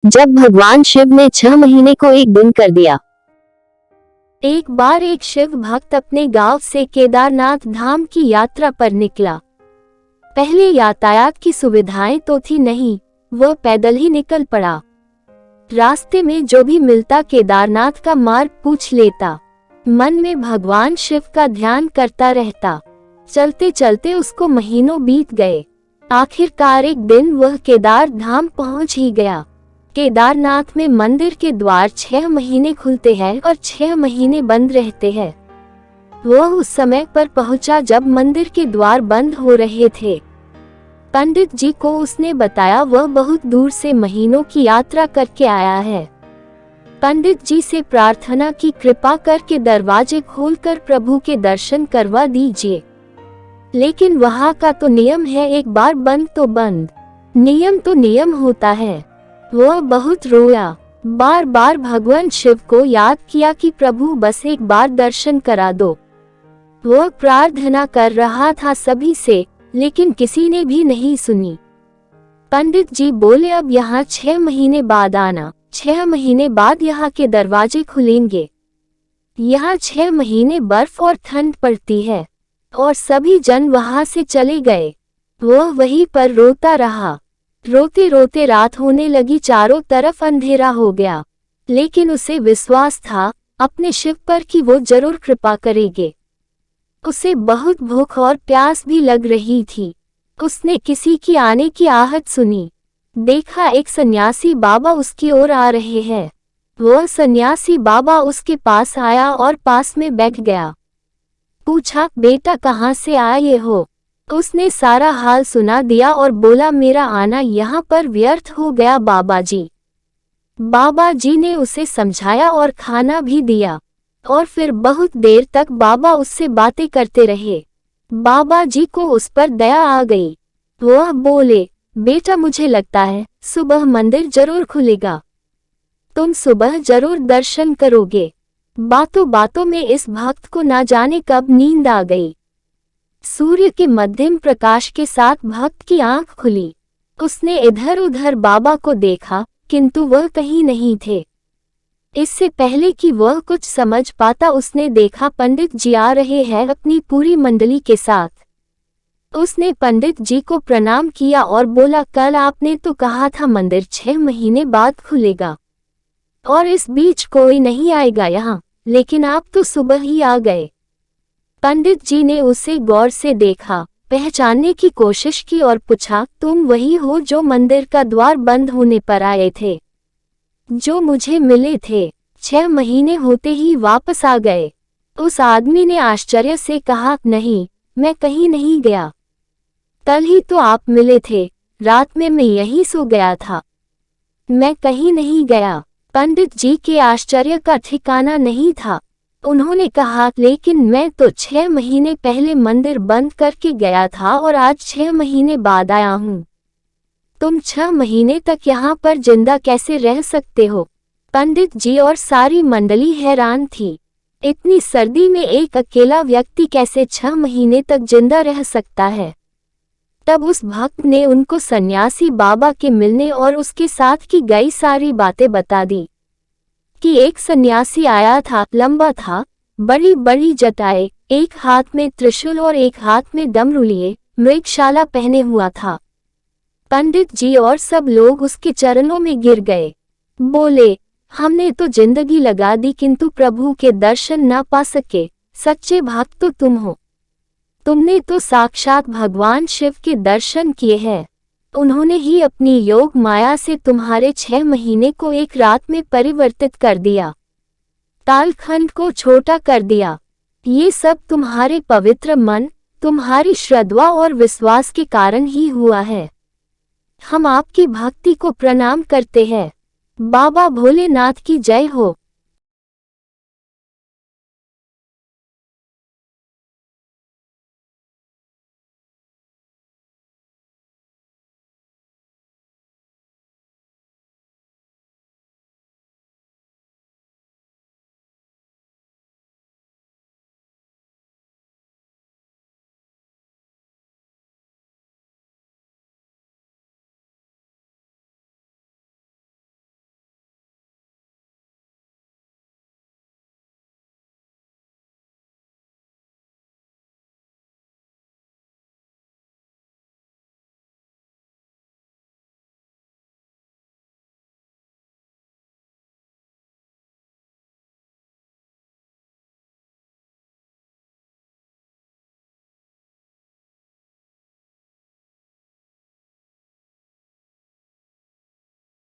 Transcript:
जब भगवान शिव ने 6 महीने को एक दिन कर दिया। एक बार एक शिव भक्त अपने गांव से केदारनाथ धाम की यात्रा पर निकला। पहले यातायात की सुविधाएं तो थी नहीं, वह पैदल ही निकल पड़ा। रास्ते में जो भी मिलता केदारनाथ का मार्ग पूछ लेता, मन में भगवान शिव का ध्यान करता रहता। चलते चलते उसको महीनों बीत गए। आखिरकार एक दिन वह केदार धाम पहुंच ही गया। केदारनाथ में मंदिर के द्वार 6 महीने खुलते हैं और 6 महीने बंद रहते हैं। वह उस समय पर पहुंचा जब मंदिर के द्वार बंद हो रहे थे। पंडित जी को उसने बताया वह बहुत दूर से महीनों की यात्रा करके आया है। पंडित जी से प्रार्थना की कृपा करके दरवाजे खोलकर प्रभु के दर्शन करवा दीजिए। लेकिन वहाँ का तो नियम है, एक बार बंद तो बंद, नियम तो नियम होता है। वह बहुत रोया, बार बार भगवान शिव को याद किया कि प्रभु बस एक बार दर्शन करा दो। वह प्रार्थना कर रहा था सभी से, लेकिन किसी ने भी नहीं सुनी। पंडित जी बोले अब यहाँ 6 महीने बाद आना, 6 महीने बाद यहाँ के दरवाजे खुलेंगे। यहाँ 6 महीने बर्फ और ठंड पड़ती है। और सभी जन वहाँ से चले गए। वह वहीं पर रोता रहा। रोते रोते रात होने लगी, चारों तरफ अंधेरा हो गया। लेकिन उसे विश्वास था अपने शिव पर कि वो जरूर कृपा करेंगे। उसे बहुत भूख और प्यास भी लग रही थी। उसने किसी की आने की आहट सुनी। देखा एक सन्यासी बाबा उसकी ओर आ रहे हैं। वह सन्यासी बाबा उसके पास आया और पास में बैठ गया। पूछा, बेटा कहाँ से आए हो? उसने सारा हाल सुना दिया और बोला, मेरा आना यहाँ पर व्यर्थ हो गया बाबा जी। बाबा जी ने उसे समझाया और खाना भी दिया। और फिर बहुत देर तक बाबा उससे बातें करते रहे। बाबा जी को उस पर दया आ गई। वह बोले, बेटा मुझे लगता है सुबह मंदिर जरूर खुलेगा, तुम सुबह जरूर दर्शन करोगे। बातों बातों में इस भक्त को ना जाने कब नींद आ गई। सूर्य के मध्यम प्रकाश के साथ भक्त की आंख खुली। उसने इधर उधर बाबा को देखा, किंतु वह कहीं नहीं थे। इससे पहले कि वह कुछ समझ पाता उसने देखा पंडित जी आ रहे हैं अपनी पूरी मंडली के साथ। उसने पंडित जी को प्रणाम किया और बोला, कल आपने तो कहा था मंदिर 6 महीने बाद खुलेगा और इस बीच कोई नहीं आएगा यहाँ, लेकिन आप तो सुबह ही आ गए। पंडित जी ने उसे गौर से देखा, पहचानने की कोशिश की और पूछा, तुम वही हो जो मंदिर का द्वार बंद होने पर आए थे, जो मुझे मिले थे? 6 महीने होते ही वापस आ गए। उस आदमी ने आश्चर्य से कहा, नहीं, मैं कहीं नहीं गया। कल ही तो आप मिले थे, रात में मैं यहीं सो गया था, मैं कहीं नहीं गया। पंडित जी के आश्चर्य का ठिकाना नहीं था। उन्होंने कहा, लेकिन मैं तो 6 महीने पहले मंदिर बंद करके गया था और आज 6 महीने बाद आया हूँ। तुम 6 महीने तक यहाँ पर जिंदा कैसे रह सकते हो? पंडित जी और सारी मंडली हैरान थी। इतनी सर्दी में एक अकेला व्यक्ति कैसे 6 महीने तक जिंदा रह सकता है? तब उस भक्त ने उनको सन्यासी बाबा के मिलने और उसके साथ की गई सारी बातें बता दी कि एक सन्यासी आया था, लंबा था, बड़ी बड़ी जटाएं, एक हाथ में त्रिशूल और एक हाथ में डमरू लिए, मृगशाला पहने हुआ था। पंडित जी और सब लोग उसके चरणों में गिर गए। बोले, हमने तो जिंदगी लगा दी किंतु प्रभु के दर्शन ना पा सके। सच्चे भक्त तो तुम हो। तुमने तो साक्षात भगवान शिव के दर्शन किए हैं। उन्होंने ही अपनी योग माया से तुम्हारे 6 महीने को एक रात में परिवर्तित कर दिया, कालखंड को छोटा कर दिया। ये सब तुम्हारे पवित्र मन, तुम्हारी श्रद्धा और विश्वास के कारण ही हुआ है। हम आपकी भक्ति को प्रणाम करते हैं। बाबा भोलेनाथ की जय हो।